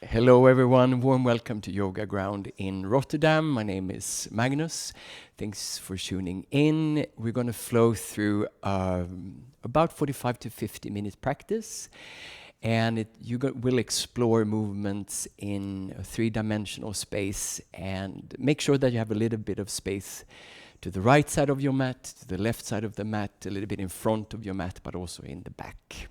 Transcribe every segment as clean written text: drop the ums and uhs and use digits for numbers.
Hello everyone, warm welcome to Yogaground in Rotterdam. My name is Magnus. Thanks for tuning in. We're going to flow through about 45 to 50 minute practice, and will explore movements in a three-dimensional space, and make sure that you have a little bit of space to the right side of your mat, to the left side of the mat, a little bit in front of your mat, but also in the back.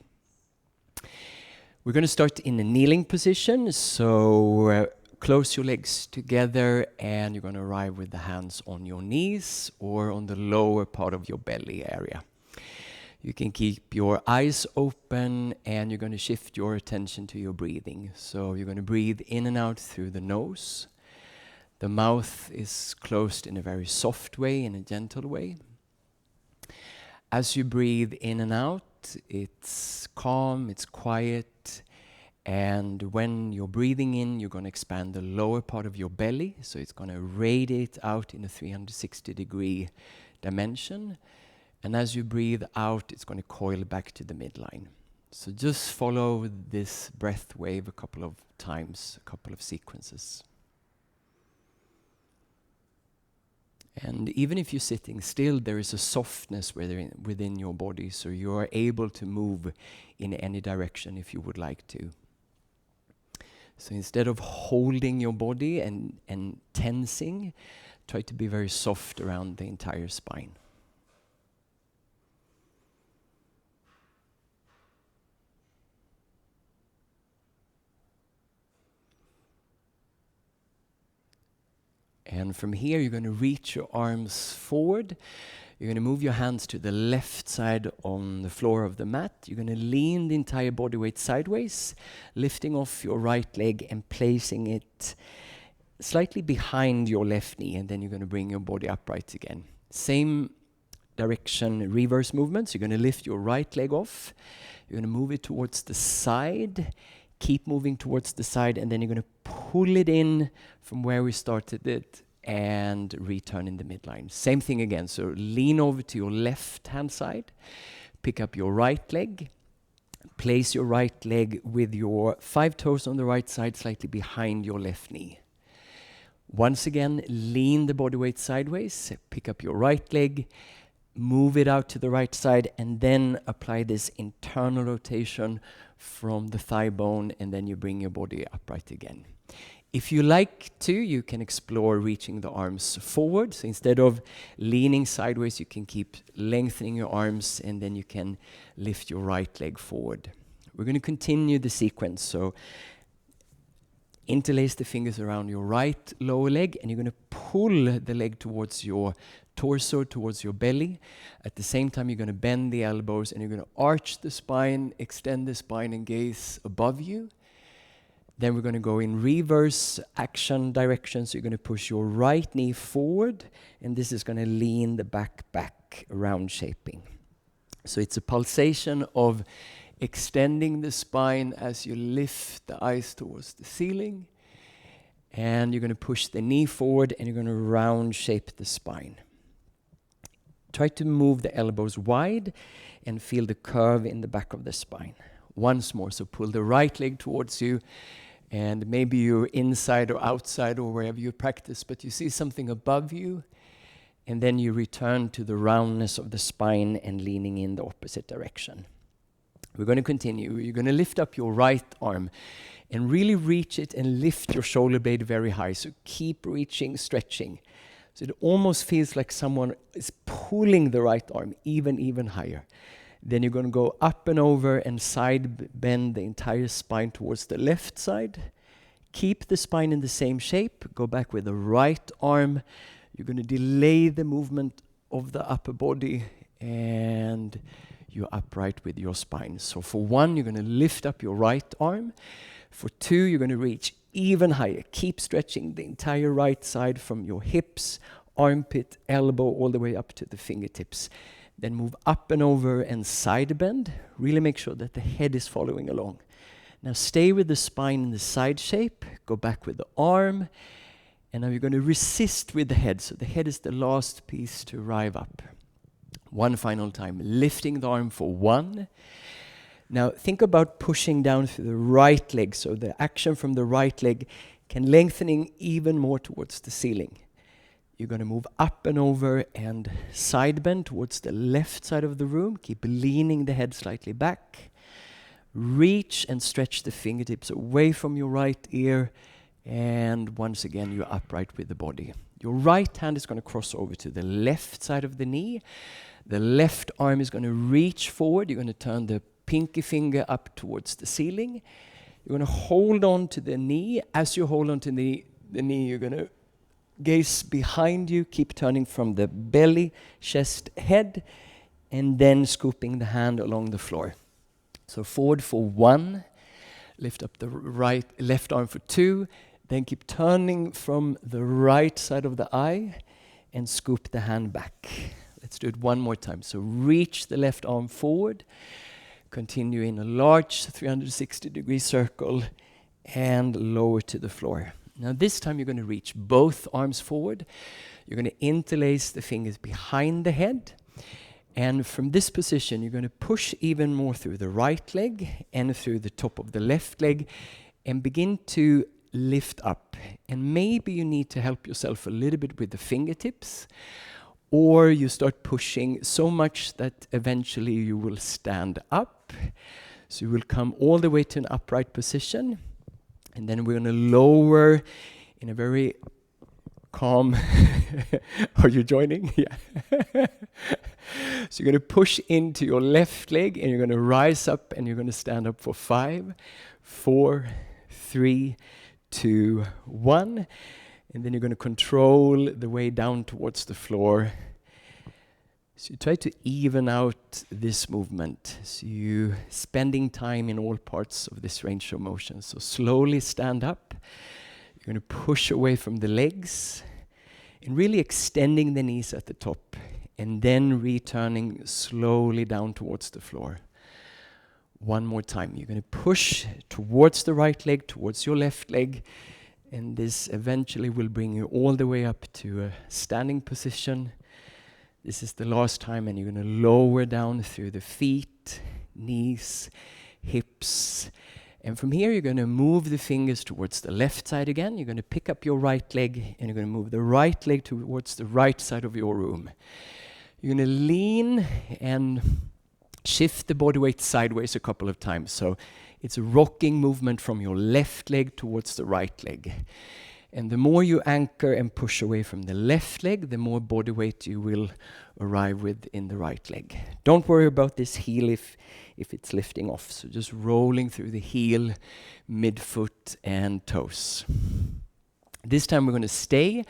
We're going to start in a kneeling position, so close your legs together and you're going to arrive with the hands on your knees or on the lower part of your belly area. You can keep your eyes open and you're going to shift your attention to your breathing. So you're going to breathe in and out through the nose. The mouth is closed in a very soft way, in a gentle way. As you breathe in and out, it's calm, it's quiet, and when you're breathing in, you're going to expand the lower part of your belly, so it's going to radiate out in a 360-degree dimension, and as you breathe out, it's going to coil back to the midline. So just follow this breath wave a couple of times, a couple of sequences. And even if you're sitting still, there is a softness within your body, so you are able to move in any direction if you would like to. So instead of holding your body and tensing, try to be very soft around the entire spine. And from here, you're going to reach your arms forward. You're going to move your hands to the left side on the floor of the mat. You're going to lean the entire body weight sideways, lifting off your right leg and placing it slightly behind your left knee. And then you're going to bring your body upright again. Same direction, reverse movements. You're going to lift your right leg off. You're going to move it towards the side. Keep moving towards the side, and then you're going to pull it in from where we started it and return in the midline. Same thing again. So lean over to your left-hand side, pick up your right leg, place your right leg with your 5 toes on the right side, slightly behind your left knee. Once again, lean the body weight sideways, pick up your right leg, move it out to the right side, and then apply this internal rotation from the thigh bone, and then you bring your body upright again. If you like to, you can explore reaching the arms forward. So instead of leaning sideways, you can keep lengthening your arms, and then you can lift your right leg forward. We're going to continue the sequence. So interlace the fingers around your right lower leg, and you're going to pull the leg towards your torso, towards your belly. At the same time, you're going to bend the elbows, and you're going to arch the spine, extend the spine, and gaze above you. Then we're going to go in reverse action direction. So you're going to push your right knee forward, and this is going to lean the back, round shaping. So it's a pulsation of extending the spine as you lift the eyes towards the ceiling. And you're going to push the knee forward, and you're going to round shape the spine. Try to move the elbows wide and feel the curve in the back of the spine. Once more, so pull the right leg towards you, and maybe you're inside or outside or wherever you practice, but you see something above you, and then you return to the roundness of the spine and leaning in the opposite direction. We're going to continue. You're going to lift up your right arm and really reach it and lift your shoulder blade very high. So keep reaching, stretching. So it almost feels like someone is pulling the right arm even higher. Then you're going to go up and over and side bend the entire spine towards the left side. Keep the spine in the same shape. Go back with the right arm. You're going to delay the movement of the upper body, and you're upright with your spine. So for 1, you're going to lift up your right arm. For 2, you're going to reach even higher. Keep stretching the entire right side from your hips, armpit, elbow, all the way up to the fingertips. Then move up and over and side bend. Really make sure that the head is following along. Now stay with the spine in the side shape. Go back with the arm. And now you're going to resist with the head. So the head is the last piece to arrive up. One final time. Lifting the arm for 1. Now think about pushing down through the right leg, so the action from the right leg can lengthening even more towards the ceiling. You're going to move up and over and side bend towards the left side of the room. Keep leaning the head slightly back. Reach and stretch the fingertips away from your right ear. And once again, you're upright with the body. Your right hand is going to cross over to the left side of the knee. The left arm is going to reach forward. You're going to turn the pinky finger up towards the ceiling. You're going to hold on to the knee. As you hold on to the knee, you're going to gaze behind you. Keep turning from the belly, chest, head, and then scooping the hand along the floor. So forward for 1. Lift up the left arm for 2. Then keep turning from the right side of the eye and scoop the hand back. Let's do it one more time. So reach the left arm forward. Continue in a large 360-degree circle and lower to the floor. Now this time you're going to reach both arms forward. You're going to interlace the fingers behind the head. And from this position, you're going to push even more through the right leg and through the top of the left leg and begin to lift up. And maybe you need to help yourself a little bit with the fingertips, or you start pushing so much that eventually you will stand up. So you will come all the way to an upright position, and then we're going to lower in a very calm. Are you joining? Yeah. So you're going to push into your left leg, and you're going to rise up, and you're going to stand up for 5, 4, 3, 2, 1. And then you're going to control the way down towards the floor. So you try to even out this movement. So you spending time in all parts of this range of motion. So slowly stand up. You're going to push away from the legs and really extending the knees at the top, and then returning slowly down towards the floor. One more time. You're going to push towards the right leg, towards your left leg, and this eventually will bring you all the way up to a standing position. This is the last time, and you're going to lower down through the feet, knees, hips. And from here, you're going to move the fingers towards the left side again. You're going to pick up your right leg, and you're going to move the right leg towards the right side of your room. You're going to lean and shift the body weight sideways a couple of times. So it's a rocking movement from your left leg towards the right leg. And the more you anchor and push away from the left leg, the more body weight you will arrive with in the right leg. Don't worry about this heel if it's lifting off. So just rolling through the heel, midfoot, and toes. This time we're going to stay.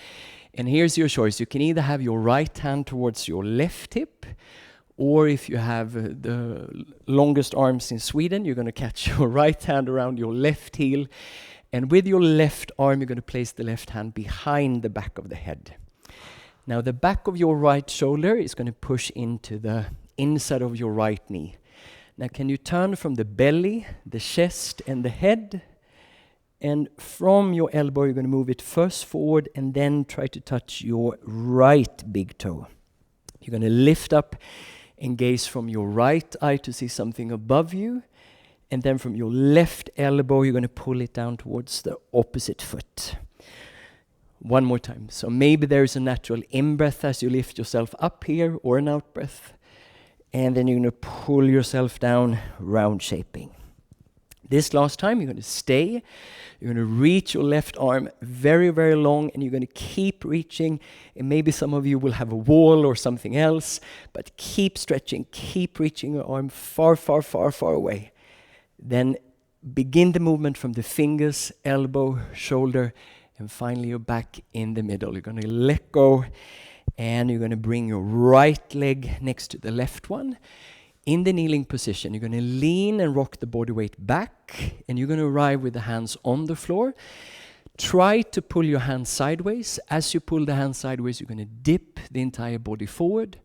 And here's your choice. You can either have your right hand towards your left hip, or if you have the longest arms in Sweden, you're going to catch your right hand around your left heel. And with your left arm, you're going to place the left hand behind the back of the head. Now, the back of your right shoulder is going to push into the inside of your right knee. Now, can you turn from the belly, the chest, and the head? And from your elbow, you're going to move it first forward and then try to touch your right big toe. You're going to lift up and gaze from your right eye to see something above you. And then from your left elbow, you're going to pull it down towards the opposite foot. One more time. So maybe there's a natural in-breath as you lift yourself up here, or an out-breath. And then you're going to pull yourself down, round shaping. This last time, you're going to stay. You're going to reach your left arm very, very long, and you're going to keep reaching. And maybe some of you will have a wall or something else, but keep stretching, keep reaching your arm far, far, far, far away. Then begin the movement from the fingers, elbow, shoulder, and finally you're back in the middle. You're going to let go, and you're going to bring your right leg next to the left one. In the kneeling position, you're going to lean and rock the body weight back, and you're going to arrive with the hands on the floor. Try to pull your hands sideways. As you pull the hands sideways, you're going to dip the entire body forward.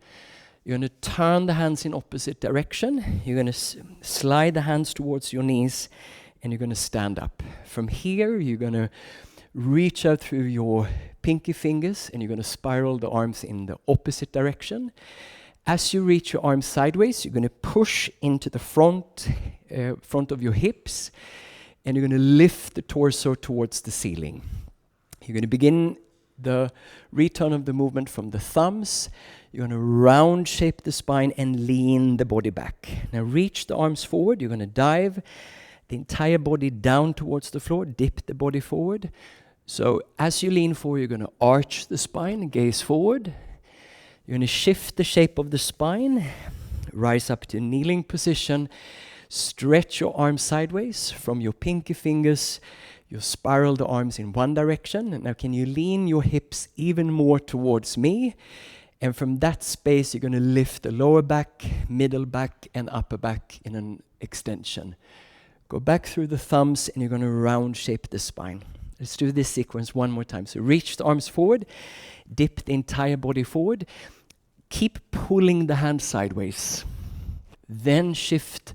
You're going to turn the hands in opposite direction. You're going to slide the hands towards your knees, and you're going to stand up. From here, you're going to reach out through your pinky fingers, and you're going to spiral the arms in the opposite direction. As you reach your arms sideways, you're going to push into the front of your hips, and you're going to lift the torso towards the ceiling. You're going to begin the return of the movement from the thumbs. You're going to round shape the spine and lean the body back. Now reach the arms forward. You're going to dive the entire body down towards the floor, dip the body forward. So as you lean forward, you're going to arch the spine, gaze forward. You're going to shift the shape of the spine, rise up to kneeling position, stretch your arms sideways from your pinky fingers. You spiral the arms in one direction. And now can you lean your hips even more towards me? And from that space, you're going to lift the lower back, middle back, and upper back in an extension. Go back through the thumbs, and you're going to round shape the spine. Let's do this sequence one more time. So reach the arms forward, dip the entire body forward. Keep pulling the hands sideways. Then shift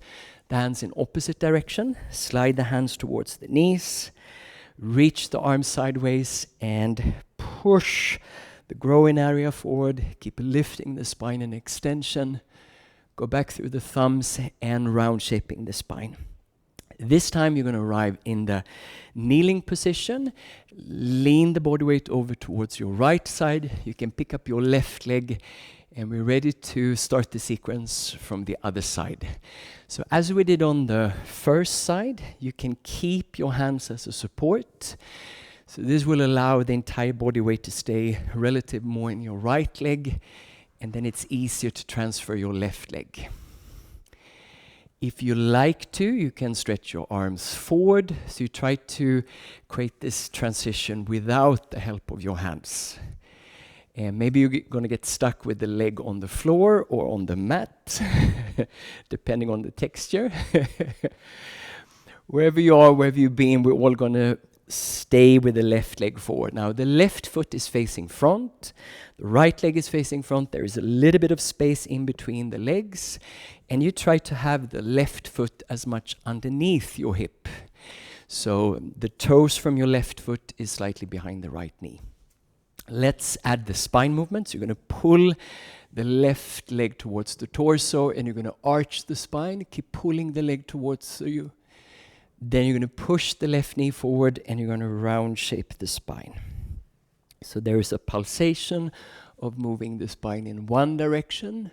the hands in opposite direction. Slide the hands towards the knees. Reach the arms sideways and push the groin area forward. Keep lifting the spine in extension. Go back through the thumbs and round shaping the spine. This time you're going to arrive in the kneeling position. Lean the body weight over towards your right side. You can pick up your left leg, and we're ready to start the sequence from the other side. So as we did on the first side, you can keep your hands as a support. So this will allow the entire body weight to stay relative more in your right leg, and then it's easier to transfer your left leg. If you like to, you can stretch your arms forward. So you try to create this transition without the help of your hands. And maybe you're going to get stuck with the leg on the floor or on the mat, depending on the texture. Wherever you are, wherever you've been, we're all going to stay with the left leg forward. Now, the left foot is facing front. The right leg is facing front. There is a little bit of space in between the legs. And you try to have the left foot as much underneath your hip. So the toes from your left foot is slightly behind the right knee. Let's add the spine movements. You're going to pull the left leg towards the torso, and you're going to arch the spine. Keep pulling the leg towards you. Then you're going to push the left knee forward, and you're going to round shape the spine. So there is a pulsation of moving the spine in one direction.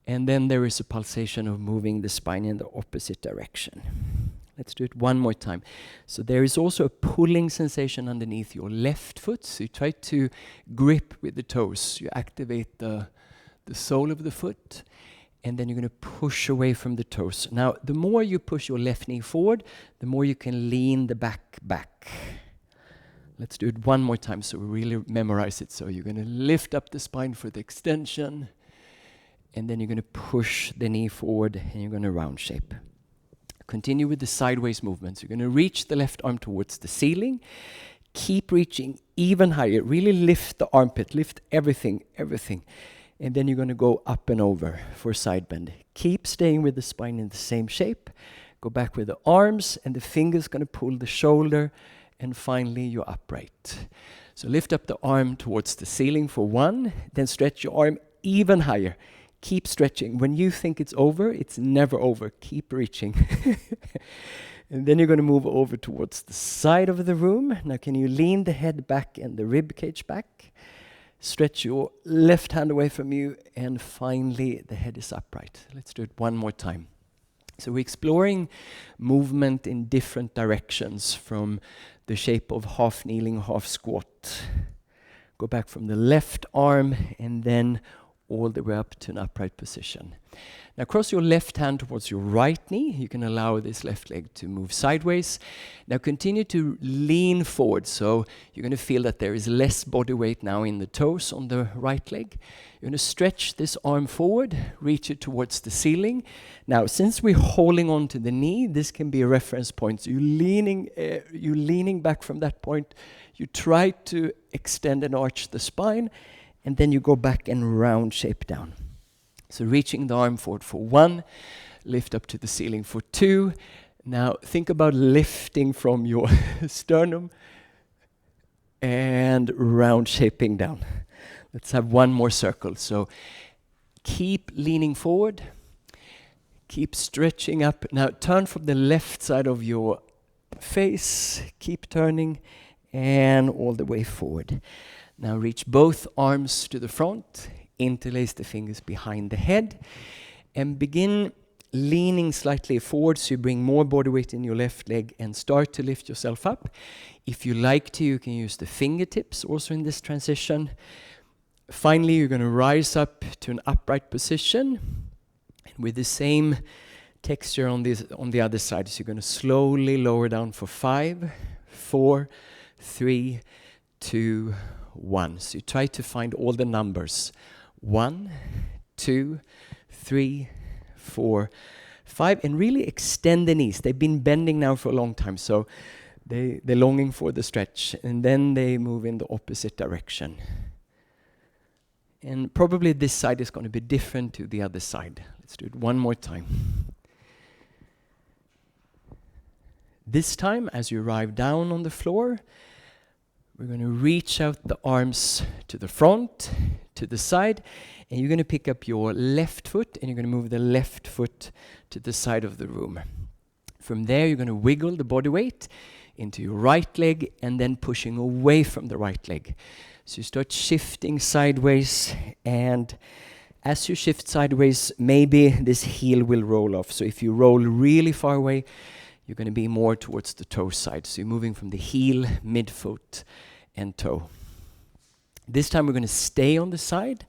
And then there is a pulsation of moving the spine in the opposite direction. Let's do it one more time. So there is also a pulling sensation underneath your left foot. So you try to grip with the toes. You activate the sole of the foot. And then you're going to push away from the toes. Now, the more you push your left knee forward, the more you can lean the back. Let's do it one more time so we really memorize it. So you're going to lift up the spine for the extension. And then you're going to push the knee forward, and you're going to round shape. Continue with the sideways movements. You're going to reach the left arm towards the ceiling. Keep reaching even higher. Really lift the armpit. Lift everything. And then you're going to go up and over for side bend. Keep staying with the spine in the same shape. Go back with the arms, and the fingers going to pull the shoulder. And finally, you're upright. So lift up the arm towards the ceiling for one. Then stretch your arm even higher. Keep stretching. When you think it's over, it's never over. Keep reaching. And then you're going to move over towards the side of the room. Now, can you lean the head back and the rib cage back? Stretch your left hand away from you, and finally, the head is upright. Let's do it one more time. So we're exploring movement in different directions from the shape of half kneeling, half squat. Go back from the left arm, and then all the way up to an upright position. Now cross your left hand towards your right knee. You can allow this left leg to move sideways. Now continue to lean forward. So you're going to feel that there is less body weight now in the toes on the right leg. You're going to stretch this arm forward, reach it towards the ceiling. Now, since we're holding on to the knee, this can be a reference point. So you're leaning back from that point. You try to extend and arch the spine, and then you go back and round shape down. So reaching the arm forward for one, lift up to the ceiling for two. Now think about lifting from your sternum and round shaping down. Let's have one more circle. So keep leaning forward. Keep stretching up. Now turn from the left side of your face. Keep turning and all the way forward. Now reach both arms to the front. Interlace the fingers behind the head. And begin leaning slightly forward so you bring more body weight in your left leg and start to lift yourself up. If you like to, you can use the fingertips also in this transition. Finally, you're going to rise up to an upright position with the same texture on the other side. So you're going to slowly lower down for 5, 4, 3, 2, 1. So you try to find all the numbers. 1, 2, 3, 4, 5, and really extend the knees. They've been bending now for a long time, so they're longing for the stretch. And then they move in the opposite direction. And probably this side is going to be different to the other side. Let's do it one more time. This time, as you arrive down on the floor, we're going to reach out the arms to the front, to the side, and you're going to pick up your left foot and you're going to move the left foot to the side of the room. From there, you're going to wiggle the body weight into your right leg and then pushing away from the right leg. So you start shifting sideways, and as you shift sideways, maybe this heel will roll off. So if you roll really far away, you're going to be more towards the toe side. So you're moving from the heel, midfoot, and toe. This time we're going to stay on the side,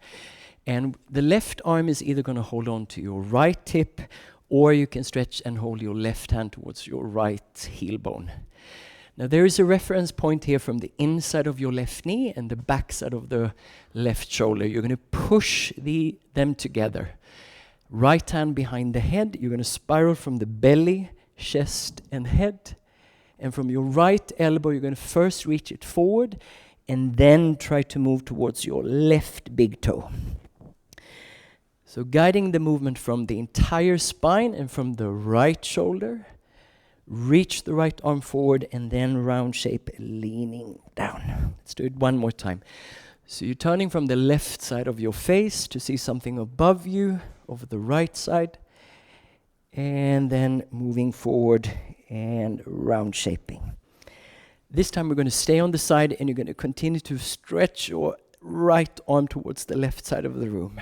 and the left arm is either going to hold on to your right hip, or you can stretch and hold your left hand towards your right heel bone. Now there is a reference point here from the inside of your left knee and the back side of the left shoulder. You're going to push them together. Right hand behind the head. You're going to spiral from the belly, chest, and head. And from your right elbow, you're going to first reach it forward and then try to move towards your left big toe. So guiding the movement from the entire spine and from the right shoulder. Reach the right arm forward and then round shape, leaning down. Let's do it one more time. So you're turning from the left side of your face to see something above you, over the right side, and then moving forward and round shaping. This time we're going to stay on the side and you're going to continue to stretch your right arm towards the left side of the room.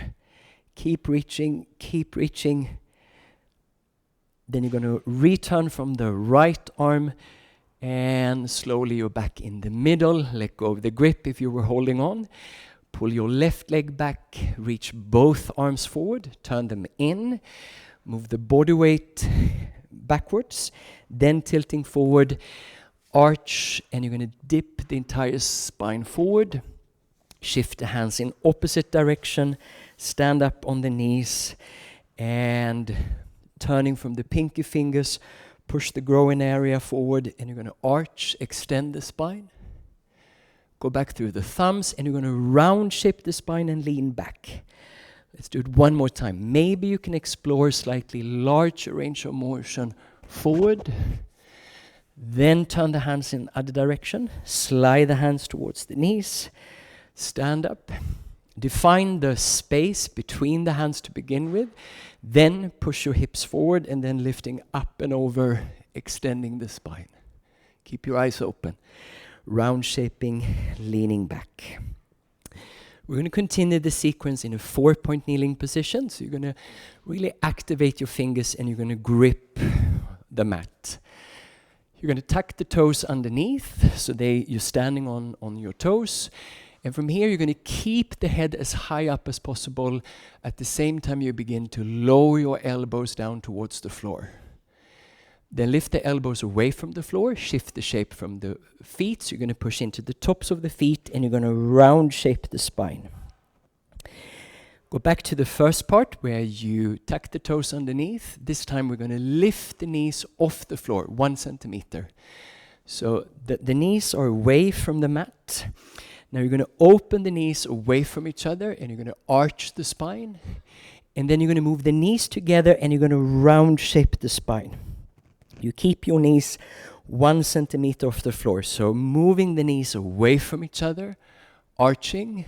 Keep reaching, keep reaching. Then you're going to return from the right arm and slowly you're back in the middle. Let go of the grip if you were holding on. Pull your left leg back, reach both arms forward, turn them in, move the body weight backwards, then tilting forward, arch, and you're going to dip the entire spine forward. Shift the hands in opposite direction, stand up on the knees, and turning from the pinky fingers, push the groin area forward, and you're going to arch, extend the spine. Go back through the thumbs, and you're going to round shape the spine and lean back. Let's do it one more time. Maybe you can explore slightly larger range of motion forward. Then turn the hands in other direction. Slide the hands towards the knees. Stand up. Define the space between the hands to begin with. Then push your hips forward and then lifting up and over, extending the spine. Keep your eyes open. Round shaping, leaning back. We're going to continue the sequence in a 4-point kneeling position. So you're going to really activate your fingers and you're going to grip the mat. You're going to tuck the toes underneath, so you're standing on your toes. And from here, you're going to keep the head as high up as possible. At the same time, you begin to lower your elbows down towards the floor. Then lift the elbows away from the floor, shift the shape from the feet. So you're going to push into the tops of the feet and you're going to round shape the spine. Go back to the first part where you tuck the toes underneath. This time we're going to lift the knees off the floor, 1 centimeter. So the knees are away from the mat. Now you're going to open the knees away from each other and you're going to arch the spine. And then you're going to move the knees together and you're going to round shape the spine. You keep your knees 1 centimeter off the floor. So moving the knees away from each other, arching,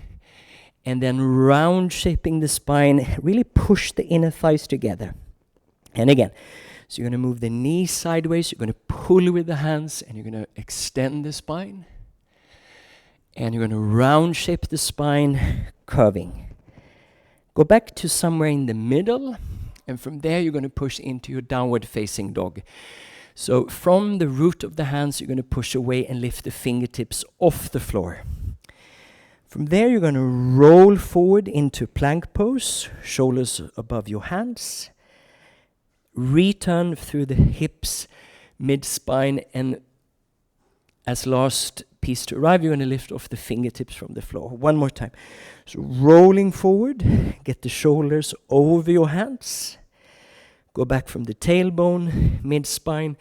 and then round shaping the spine. Really push the inner thighs together. And again, so you're going to move the knees sideways, you're going to pull with the hands, and you're going to extend the spine. And you're going to round shape the spine, curving. Go back to somewhere in the middle, and from there you're going to push into your downward facing dog. So from the root of the hands, you're going to push away and lift the fingertips off the floor. From there, you're going to roll forward into plank pose, shoulders above your hands. Return through the hips, mid-spine, and as last piece to arrive, you're going to lift off the fingertips from the floor. One more time. So rolling forward, get the shoulders over your hands. Go back from the tailbone, mid-spine,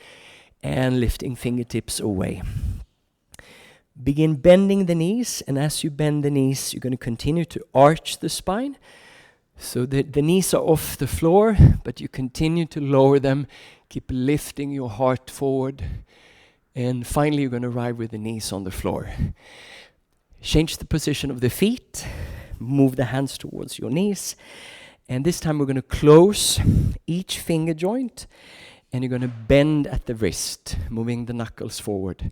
and lifting fingertips away. Begin bending the knees, and as you bend the knees, you're going to continue to arch the spine. So the knees are off the floor, but you continue to lower them. Keep lifting your heart forward. And finally, you're going to arrive with the knees on the floor. Change the position of the feet. Move the hands towards your knees. And this time, we're going to close each finger joint. And you're going to bend at the wrist, moving the knuckles forward.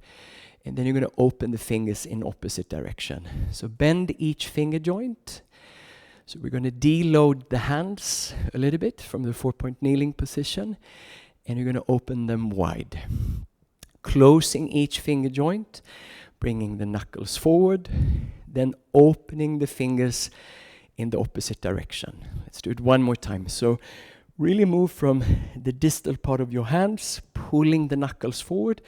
And then you're going to open the fingers in opposite direction. So bend each finger joint. So we're going to deload the hands a little bit from the 4-point kneeling position. And you're going to open them wide. Closing each finger joint, bringing the knuckles forward, then opening the fingers in the opposite direction. Let's do it one more time. So really move from the distal part of your hands, pulling the knuckles forward,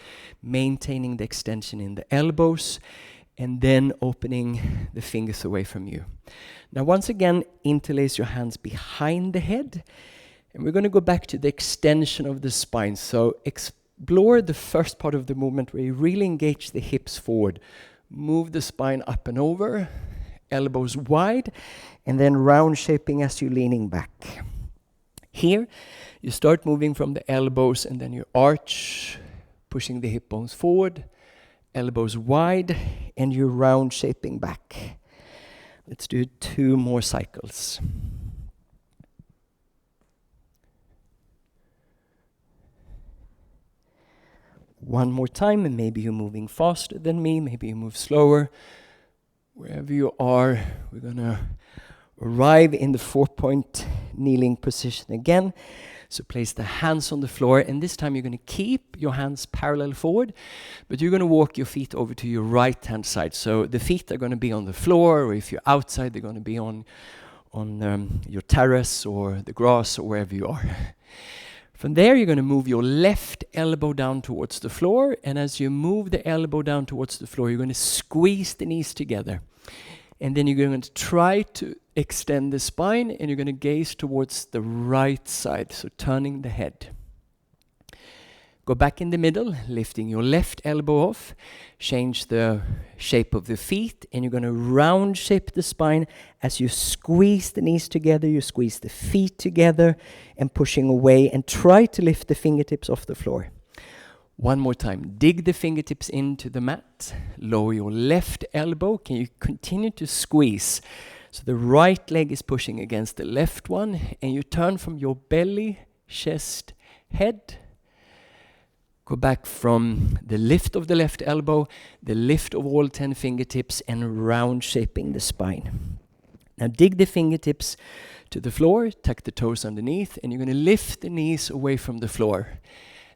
maintaining the extension in the elbows, and then opening the fingers away from you. Now once again, interlace your hands behind the head, and we're going to go back to the extension of the spine. So explore the first part of the movement where you really engage the hips forward. Move the spine up and over, elbows wide, and then round shaping as you're leaning back. Here, you start moving from the elbows and then you arch, pushing the hip bones forward, elbows wide, and you're round shaping back. Let's do 2 more cycles. One more time, and maybe you're moving faster than me, maybe you move slower. Wherever you are, we're going to arrive in the 4-point kneeling position again. So place the hands on the floor, and this time you're going to keep your hands parallel forward, but you're going to walk your feet over to your right-hand side. So the feet are going to be on the floor, or if you're outside, they're going to be on your terrace or the grass or wherever you are. From there, you're going to move your left elbow down towards the floor, and as you move the elbow down towards the floor, you're going to squeeze the knees together. And then you're going to try to extend the spine, and you're going to gaze towards the right side, so turning the head. Go back in the middle, lifting your left elbow off. Change the shape of the feet, and you're going to round shape the spine. As you squeeze the knees together, you squeeze the feet together and pushing away, and try to lift the fingertips off the floor. One more time. Dig the fingertips into the mat. Lower your left elbow. Can you continue to squeeze? So the right leg is pushing against the left one, and you turn from your belly, chest, head. Go back from the lift of the left elbow, the lift of all 10 fingertips, and round shaping the spine. Now dig the fingertips to the floor, tuck the toes underneath, and you're going to lift the knees away from the floor.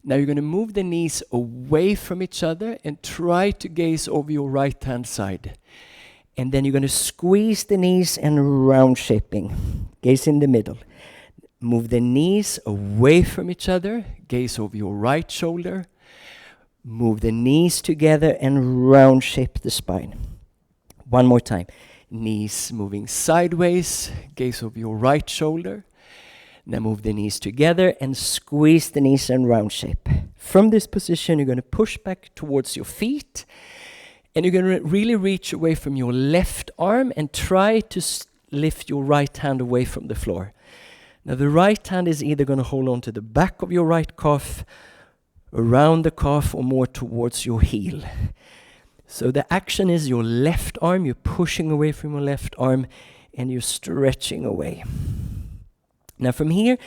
Now you're going to move the knees away from each other and try to gaze over your right-hand side. And then you're going to squeeze the knees and round shaping. Gaze in the middle. Move the knees away from each other. Gaze over your right shoulder. Move the knees together and round shape the spine. One more time. Knees moving sideways. Gaze over your right shoulder. Now move the knees together and squeeze the knees and round shape. From this position, you're going to push back towards your feet. And you're going to really reach away from your left arm and try to lift your right hand away from the floor. Now the right hand is either going to hold on to the back of your right calf, around the calf, or more towards your heel. So the action is your left arm, you're pushing away from your left arm, and you're stretching away. Now from here,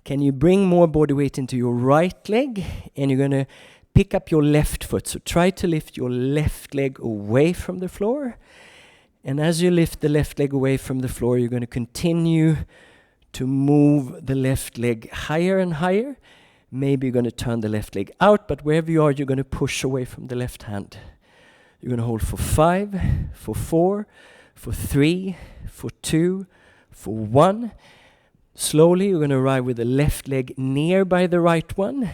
can you bring more body weight into your right leg, and you're going to pick up your left foot. So try to lift your left leg away from the floor. And as you lift the left leg away from the floor, you're going to continue to move the left leg higher and higher. Maybe you're going to turn the left leg out, but wherever you are, you're going to push away from the left hand. You're going to hold for 5, for 4, for 3, for 2, for 1. Slowly, you're going to arrive with the left leg nearby the right one.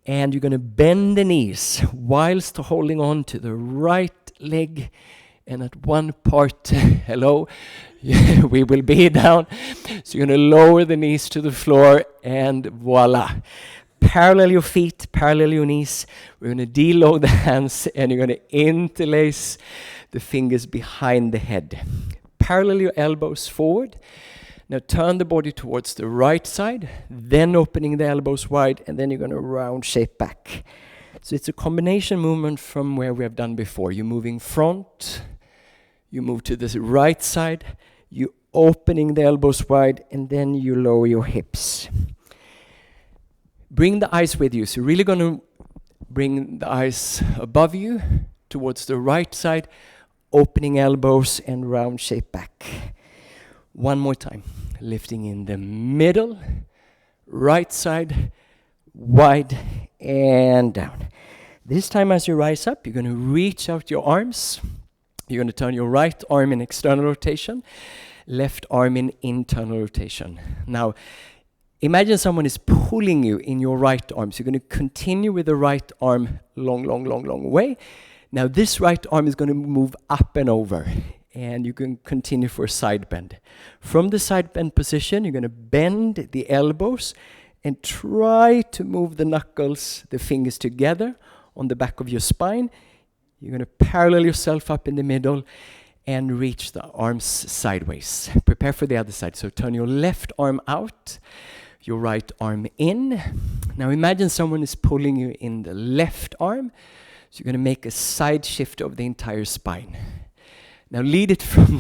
And you're going to bend the knees whilst holding on to the right leg. And at one part, hello, we will be down. So you're going to lower the knees to the floor, and voila. Parallel your feet, parallel your knees. We're going to deload the hands, and you're going to interlace the fingers behind the head. Parallel your elbows forward. Now turn the body towards the right side, then opening the elbows wide, and then you're going to round shape back. So it's a combination movement from where we have done before. You're moving front, you move to the right side, you opening the elbows wide, and then you lower your hips. Bring the eyes with you. So really going to bring the eyes above you towards the right side, opening elbows and round shape back. One more time. Lifting in the middle, right side, wide, and down. This time as you rise up, you're going to reach out your arms. You're going to turn your right arm in external rotation, left arm in internal rotation. Now, imagine someone is pulling you in your right arm. So you're going to continue with the right arm long way. Now this right arm is going to move up and over. And you can continue for a side bend. From the side bend position, you're going to bend the elbows and try to move the knuckles, the fingers together on the back of your spine. You're going to parallel yourself up in the middle and reach the arms sideways. Prepare for the other side. So turn your left arm out, your right arm in. Now imagine someone is pulling you in the left arm. So you're going to make a side shift of the entire spine. Now lead it from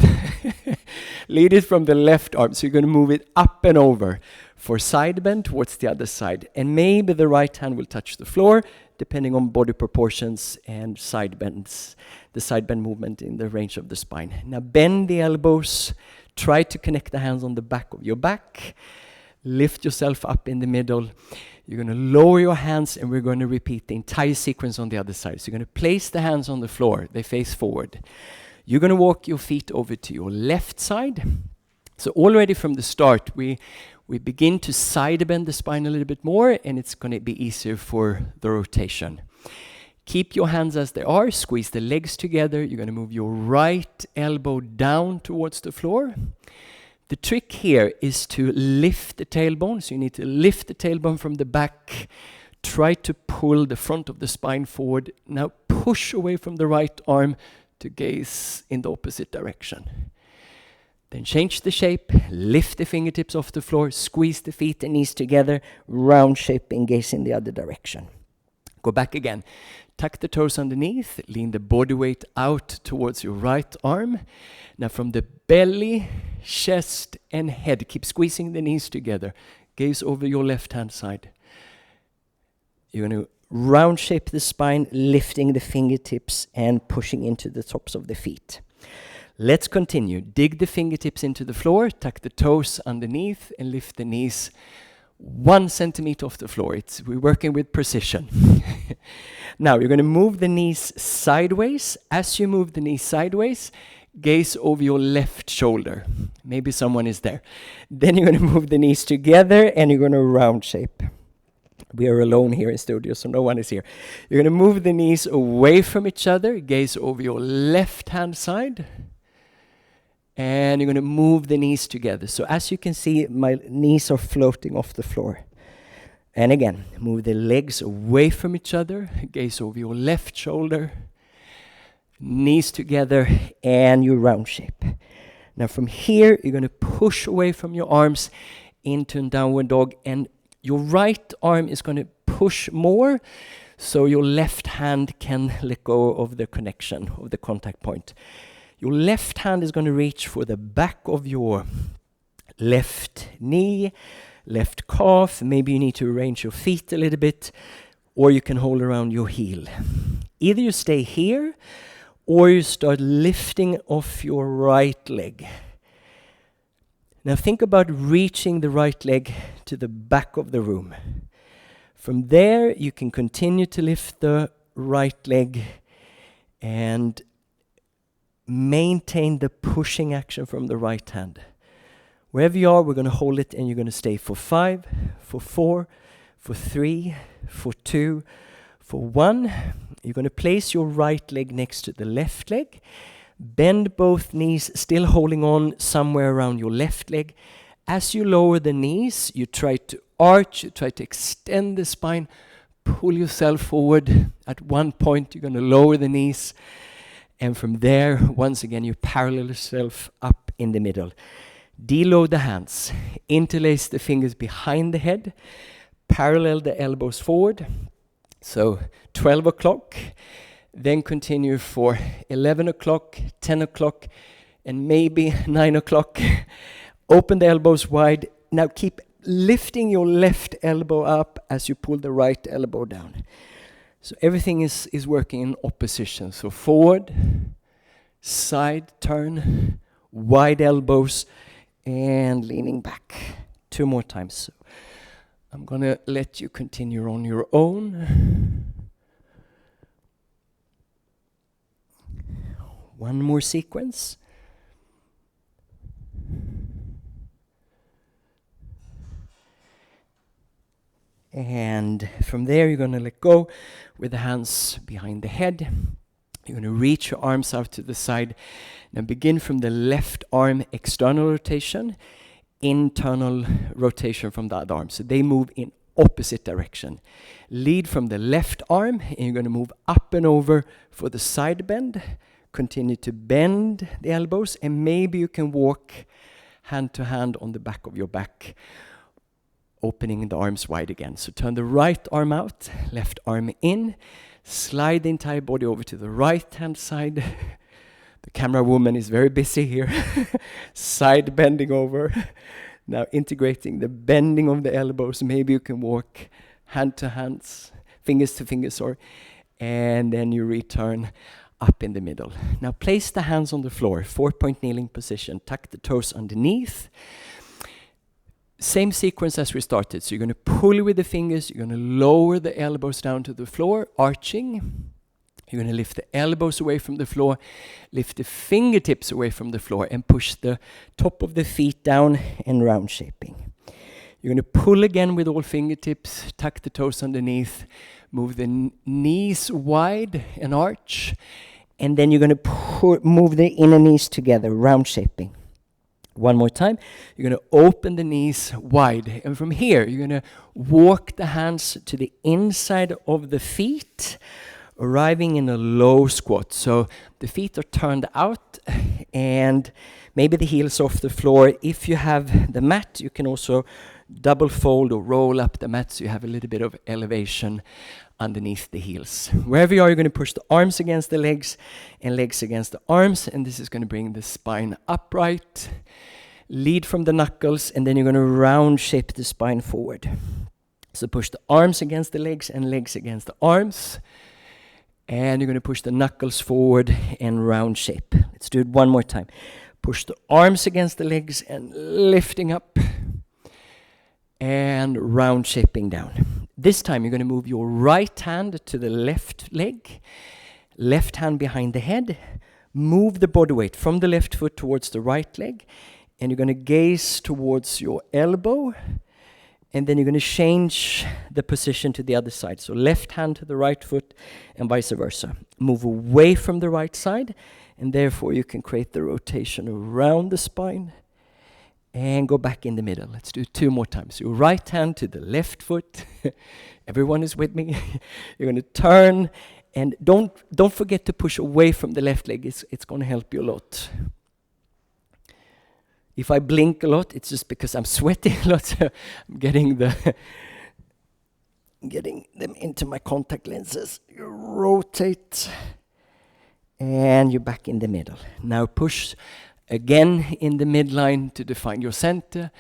the left arm. So you're going to move it up and over for side bend towards the other side. And maybe the right hand will touch the floor, depending on body proportions and side bends, the side bend movement in the range of the spine. Now bend the elbows. Try to connect the hands on the back of your back. Lift yourself up in the middle. You're going to lower your hands, and we're going to repeat the entire sequence on the other side. So you're going to place the hands on the floor. They face forward. You're going to walk your feet over to your left side. So already from the start, we begin to side bend the spine a little bit more, and it's going to be easier for the rotation. Keep your hands as they are. Squeeze the legs together. You're going to move your right elbow down towards the floor. The trick here is to lift the tailbone. So you need to lift the tailbone from the back. Try to pull the front of the spine forward. Now push away from the right arm to gaze in the opposite direction. Then change the shape, lift the fingertips off the floor, squeeze the feet and knees together, round shape and gaze in the other direction. Go back again. Tuck the toes underneath, lean the body weight out towards your right arm. Now from the belly, chest and head, keep squeezing the knees together. Gaze over your left hand side. You're going to round shape the spine, lifting the fingertips and pushing into the tops of the feet. Let's continue. Dig the fingertips into the floor, tuck the toes underneath and lift the knees 1 centimeter off the floor. We're working with precision. Now you're going to move the knees sideways. As you move the knees sideways, gaze over your left shoulder. Maybe someone is there. Then you're going to move the knees together and you're going to round shape. We are alone here in studio, so no one is here. You're going to move the knees away from each other, gaze over your left hand side, and you're going to move the knees together. So as you can see, my knees are floating off the floor. And again, move the legs away from each other, gaze over your left shoulder, knees together, and you round shape. Now from here, you're going to push away from your arms into a downward dog, and your right arm is going to push more, so your left hand can let go of the connection, of the contact point. Your left hand is going to reach for the back of your left knee, left calf. Maybe you need to arrange your feet a little bit, or you can hold around your heel. Either you stay here, or you start lifting off your right leg. Now think about reaching the right leg to the back of the room. From there, you can continue to lift the right leg and maintain the pushing action from the right hand. Wherever you are, we're going to hold it, and you're going to stay for 5, for 4, for 3, for 2, for 1. You're going to place your right leg next to the left leg. Bend both knees, still holding on somewhere around your left leg. As you lower the knees, you try to arch, you try to extend the spine, pull yourself forward. At one point, you're going to lower the knees. And from there, once again, you parallel yourself up in the middle. Deload the hands, interlace the fingers behind the head, parallel the elbows forward. So 12 o'clock, then continue for 11 o'clock, 10 o'clock, and maybe 9 o'clock. Open the elbows wide. Now keep lifting your left elbow up as you pull the right elbow down. So everything is working in opposition. So forward, side turn, wide elbows, and leaning back. 2 more times. So I'm going to let you continue on your own. 1 more sequence. And from there, you're going to let go with the hands behind the head. You're going to reach your arms out to the side. Now begin from the left arm, external rotation, internal rotation from the other arm. So they move in opposite direction. Lead from the left arm, and you're going to move up and over for the side bend. Continue to bend the elbows, and maybe you can walk hand to hand on the back of your back, opening the arms wide again. So turn the right arm out, left arm in, slide the entire body over to the right-hand side. The camera woman is very busy here. Side bending over. Now integrating the bending of the elbows. Maybe you can walk hand to hands, fingers to fingers, sorry. And then you return up in the middle. Now place the hands on the floor, 4-point kneeling position. Tuck the toes underneath. Same sequence as we started. So you're going to pull with the fingers. You're going to lower the elbows down to the floor, arching. You're going to lift the elbows away from the floor, lift the fingertips away from the floor, and push the top of the feet down and round shaping. You're going to pull again with all fingertips, tuck the toes underneath, move the knees wide and arch, and then you're going to move the inner knees together, round shaping. 1 more time. You're going to open the knees wide. And from here, you're going to walk the hands to the inside of the feet, arriving in a low squat. So the feet are turned out and maybe the heels off the floor. If you have the mat, you can also double fold or roll up the mat so you have a little bit of elevation underneath the heels. Wherever you are, you're going to push the arms against the legs and legs against the arms, and this is going to bring the spine upright. Lead from the knuckles, and then you're going to round shape the spine forward. So push the arms against the legs and legs against the arms, and you're going to push the knuckles forward and round shape. Let's do it 1 more time. Push the arms against the legs and lifting up and round shaping down. This time you're going to move your right hand to the left leg, left hand behind the head, move the body weight from the left foot towards the right leg, and you're going to gaze towards your elbow, and then you're going to change the position to the other side. So left hand to the right foot and vice versa. Move away from the right side, and therefore you can create the rotation around the spine and go back in the middle. Let's do 2 more times. Your right hand to the left foot. Everyone is with me. You're going to turn, and don't forget to push away from the left leg. It's going to help you a lot. If I blink a lot, it's just because I'm sweating a lot. So I'm getting them into my contact lenses. You rotate and you're back in the middle. Now push again in the midline to define your center.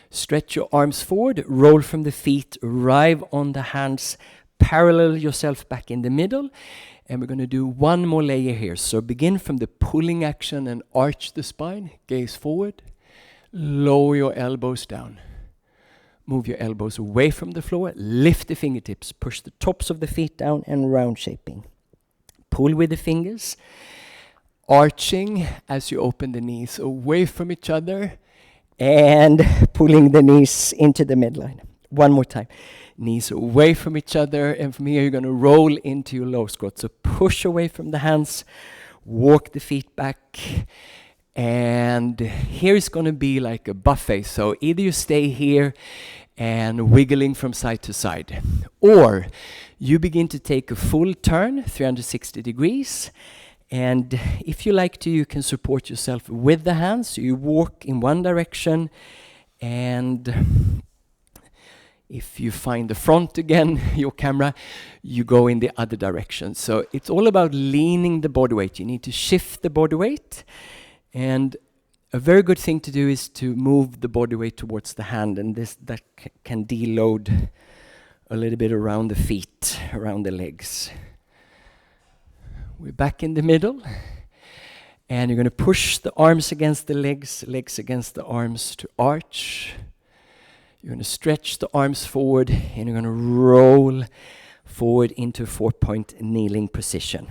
Stretch your arms forward, roll from the feet, arrive on the hands, parallel yourself back in the middle. And we're going to do one more layer here. So begin from the pulling action and arch the spine, gaze forward, lower your elbows down. Move your elbows away from the floor, lift the fingertips, push the tops of the feet down and round shaping. Pull with the fingers, arching as you open the knees away from each other and pulling the knees into the midline. One more time. Knees away from each other, and from here you're going to roll into your low squat. So push away from the hands, walk the feet back, and here it's going to be like a buffet. So either you stay here and wiggling from side to side, or you begin to take a full turn, 360 degrees, and if you like to, you can support yourself with the hands. So you walk in one direction, and if you find the front again, your camera, you go in the other direction. So it's all about leaning the body weight. You need to shift the body weight. And a very good thing to do is to move the body weight towards the hand. And that can deload a little bit around the feet, around the legs. We're back in the middle. And you're going to push the arms against the legs, legs against the arms to arch. You're going to stretch the arms forward, and you're going to roll forward into a 4-point kneeling position.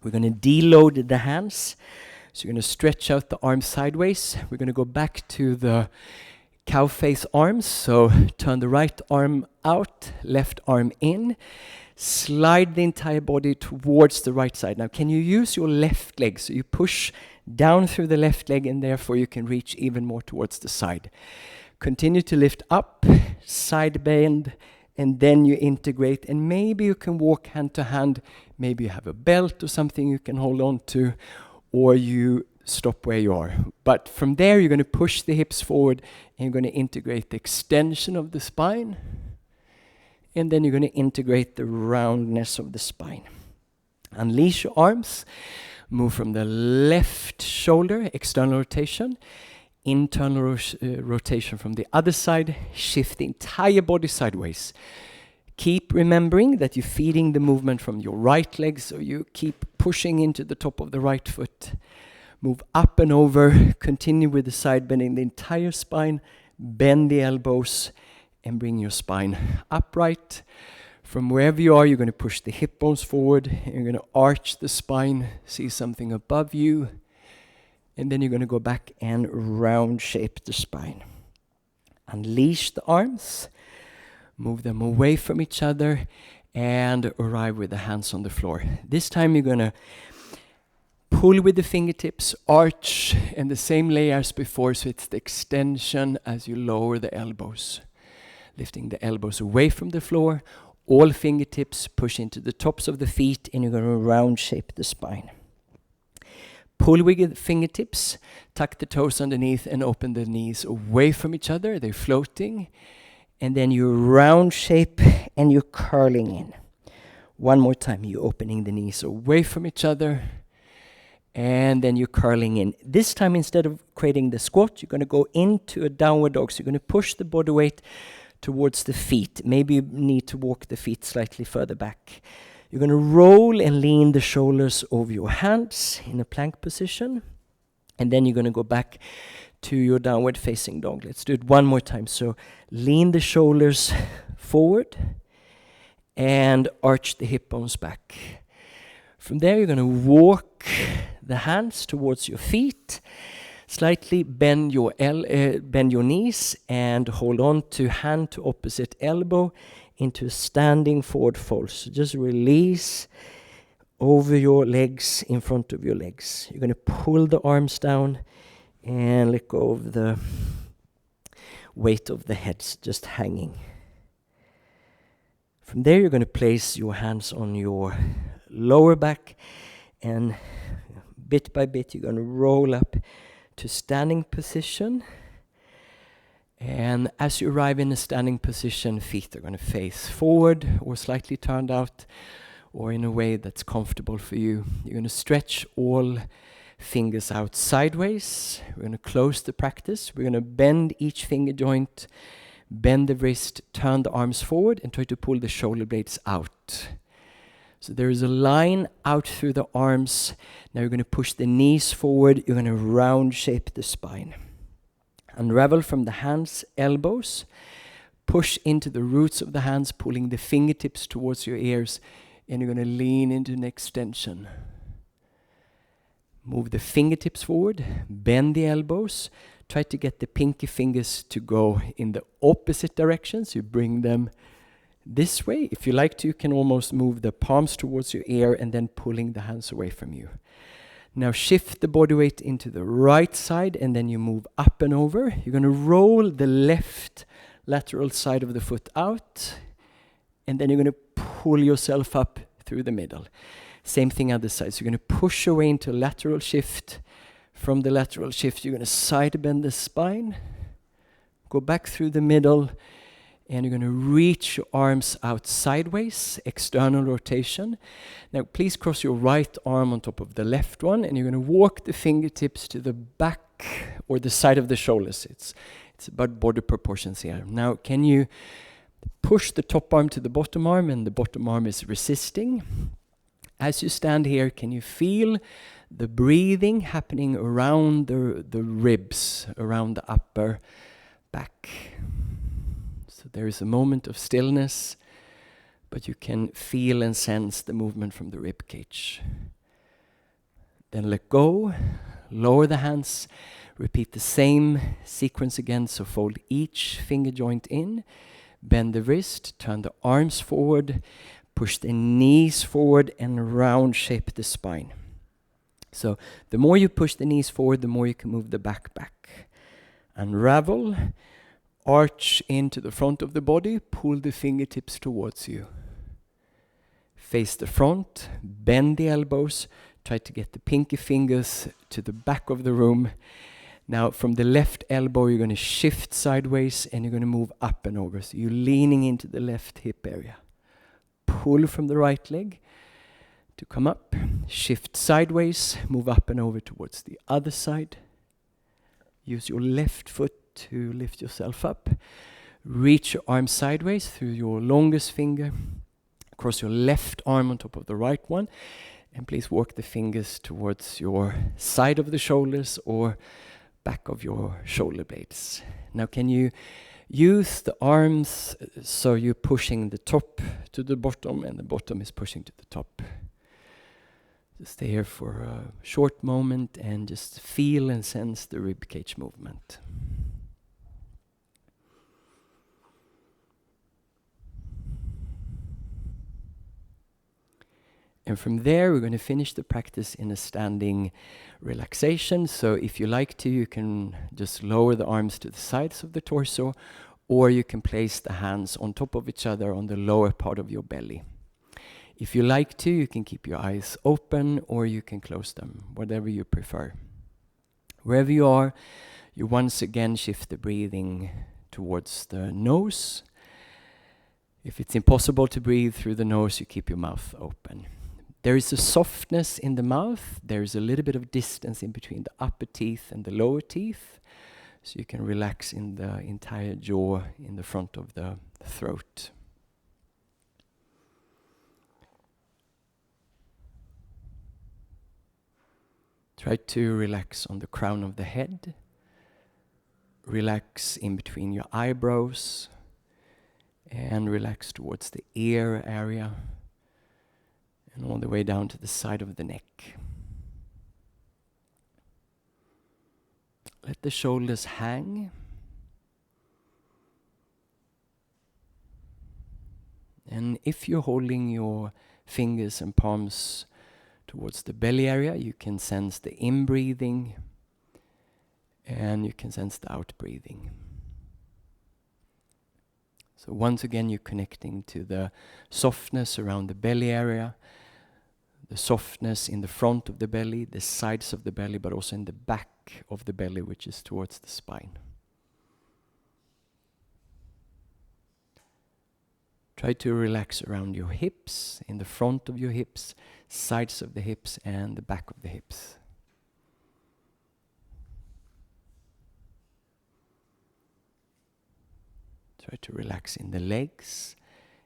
We're going to deload the hands. So you're going to stretch out the arms sideways. We're going to go back to the cow face arms. So turn the right arm out, left arm in. Slide the entire body towards the right side. Now, can you use your left leg? So you push down through the left leg, and therefore you can reach even more towards the side. Continue to lift up, side bend, and then you integrate. And maybe you can walk hand to hand. Maybe you have a belt or something you can hold on to, or you stop where you are. But from there, you're going to push the hips forward, and you're going to integrate the extension of the spine. And then you're going to integrate the roundness of the spine. Unleash your arms. Move from the left shoulder, external rotation. Internal rotation from the other side. Shift the entire body sideways. Keep remembering that you're feeding the movement from your right leg, so you keep pushing into the top of the right foot. Move up and over. Continue with the side bending the entire spine. Bend the elbows and bring your spine upright. From wherever you are, you're going to push the hip bones forward. And you're going to arch the spine. See something above you. And then you're going to go back and round shape the spine. Unleash the arms. Move them away from each other and arrive with the hands on the floor. This time you're going to pull with the fingertips, arch, and the same layer as before, so it's the extension as you lower the elbows. Lifting the elbows away from the floor, all fingertips push into the tops of the feet, and you're going to round shape the spine. Pull with the fingertips, tuck the toes underneath, and open the knees away from each other. They're floating. And then you round shape, and you're curling in. One more time, you're opening the knees away from each other. And then you're curling in. This time, instead of creating the squat, you're going to go into a downward dog. So you're going to push the body weight towards the feet. Maybe you need to walk the feet slightly further back. You're going to roll and lean the shoulders over your hands in a plank position. And then you're going to go back to your downward facing dog. Let's do it one more time. So lean the shoulders forward and arch the hip bones back. From there, you're going to walk the hands towards your feet. Slightly bend your knees and hold on to hand to opposite elbow into standing forward fold. So just release over your legs, in front of your legs. You're going to pull the arms down and let go of the weight of the heads just hanging. From there, you're going to place your hands on your lower back, and bit by bit, you're going to roll up to standing position. And as you arrive in a standing position, feet are going to face forward or slightly turned out, or in a way that's comfortable for you. You're going to stretch all fingers out sideways. We're going to close the practice. We're going to bend each finger joint, bend the wrist, turn the arms forward, and try to pull the shoulder blades out. So there is a line out through the arms. Now you're going to push the knees forward. You're going to round shape the spine. Unravel from the hands, elbows. Push into the roots of the hands, pulling the fingertips towards your ears. And you're going to lean into an extension. Move the fingertips forward. Bend the elbows. Try to get the pinky fingers to go in the opposite directions. You bring them this way. If you like to, you can almost move the palms towards your ear and then pulling the hands away from you. Now shift the body weight into the right side and then you move up and over. You're going to roll the left lateral side of the foot out and then you're going to pull yourself up through the middle. Same thing other side. So you're going to push away into lateral shift. From the lateral shift, you're going to side bend the spine, go back through the middle, and you're going to reach your arms out sideways, external rotation. Now, please cross your right arm on top of the left one, and you're going to walk the fingertips to the back or the side of the shoulders. It's about body proportions here. Now, can you push the top arm to the bottom arm, and the bottom arm is resisting? As you stand here, can you feel the breathing happening around the ribs, around the upper back? So there is a moment of stillness, but you can feel and sense the movement from the rib cage. Then let go, lower the hands, repeat the same sequence again. So fold each finger joint in, bend the wrist, turn the arms forward, push the knees forward and round shape the spine. So the more you push the knees forward, the more you can move the back. Unravel, arch into the front of the body, pull the fingertips towards you. Face the front, bend the elbows, try to get the pinky fingers to the back of the room. Now from the left elbow, you're going to shift sideways and you're going to move up and over. So you're leaning into the left hip area. Pull from the right leg to come up, shift sideways, move up and over towards the other side. Use your left foot to lift yourself up. Reach your arm sideways through your longest finger. Cross your left arm on top of the right one. And please walk the fingers towards your side of the shoulders or back of your shoulder blades. Now can you use the arms so you're pushing the top to the bottom and the bottom is pushing to the top. Just stay here for a short moment and just feel and sense the rib cage movement. And from there, we're going to finish the practice in a standing relaxation. So if you like to, you can just lower the arms to the sides of the torso, or you can place the hands on top of each other on the lower part of your belly. If you like to, you can keep your eyes open, or you can close them, whatever you prefer. Wherever you are, you once again shift the breathing towards the nose. If it's impossible to breathe through the nose, you keep your mouth open. There is a softness in the mouth. There is a little bit of distance in between the upper teeth and the lower teeth. So you can relax in the entire jaw in the front of the throat. Try to relax on the crown of the head. Relax in between your eyebrows. And relax towards the ear area. And all the way down to the side of the neck. Let the shoulders hang. And if you're holding your fingers and palms towards the belly area, you can sense the in-breathing and you can sense the out-breathing. So once again, you're connecting to the softness around the belly area, the softness in the front of the belly, the sides of the belly, but also in the back of the belly, which is towards the spine. Try to relax around your hips, in the front of your hips, sides of the hips, and the back of the hips. Try to relax in the legs,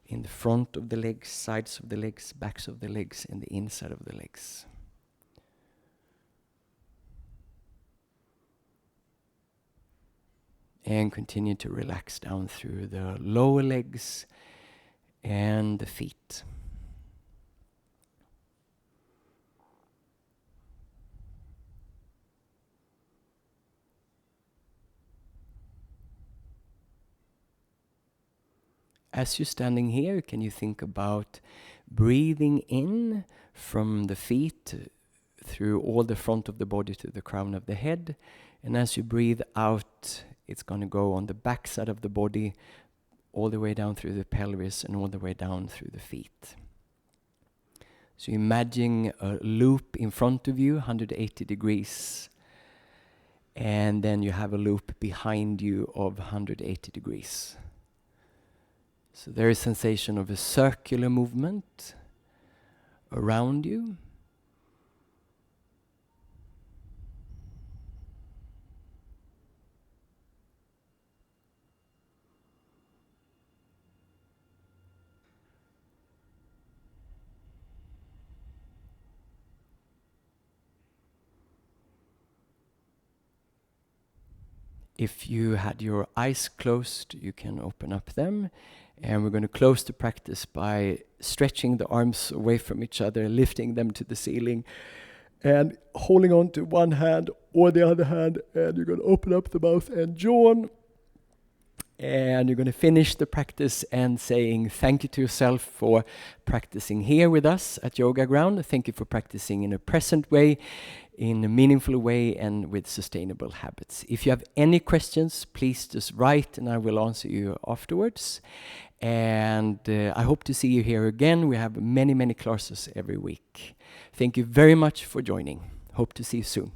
in the front of the legs, sides of the legs, backs of the legs, and the inside of the legs. And continue to relax down through the lower legs and the feet. As you're standing here, can you think about breathing in from the feet through all the front of the body to the crown of the head, and as you breathe out, it's going to go on the back side of the body, all the way down through the pelvis and all the way down through the feet. So imagine a loop in front of you, 180 degrees, and then you have a loop behind you of 180 degrees. So there is a sensation of a circular movement around you. If you had your eyes closed, you can open up them. And we're going to close the practice by stretching the arms away from each other, lifting them to the ceiling, and holding on to one hand or the other hand. And you're going to open up the mouth and yawn. And you're going to finish the practice and saying thank you to yourself for practicing here with us at Yogaground. Thank you for practicing in a present way, in a meaningful way, and with sustainable habits. If you have any questions, please just write and I will answer you afterwards. And I hope to see you here again. We have many, many classes every week. Thank you very much for joining. Hope to see you soon.